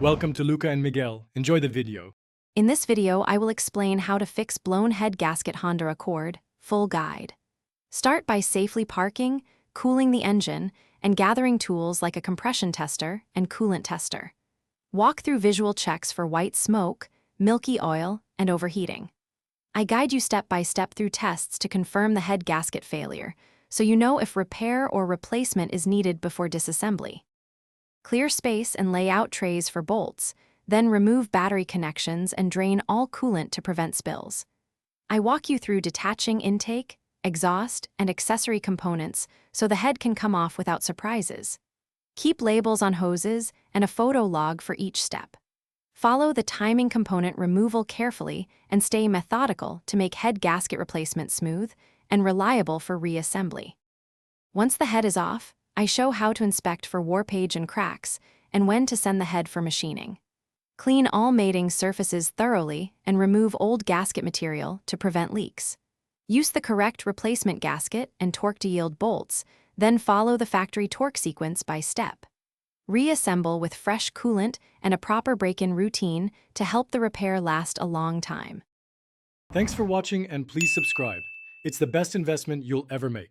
Welcome to Luca and Miguel. Enjoy the video. In this video, I will explain how to fix blown head gasket Honda Accord, full guide. Start by safely parking, cooling the engine, and gathering tools like a compression tester and coolant tester. Walk through visual checks for white smoke, milky oil, and overheating. I guide you step by step through tests to confirm the head gasket failure, so you know if repair or replacement is needed before disassembly. Clear space and lay out trays for bolts, then remove battery connections and drain all coolant to prevent spills. I walk you through detaching intake, exhaust, and accessory components so the head can come off without surprises. Keep labels on hoses and a photo log for each step. Follow the timing component removal carefully and stay methodical to make head gasket replacement smooth and reliable for reassembly. Once the head is off, I show how to inspect for warpage and cracks and when to send the head for machining. Clean all mating surfaces thoroughly and remove old gasket material to prevent leaks. Use the correct replacement gasket and torque to yield bolts, then follow the factory torque sequence by step. Reassemble with fresh coolant and a proper break-in routine to help the repair last a long time. Thanks for watching and please subscribe. It's the best investment you'll ever make.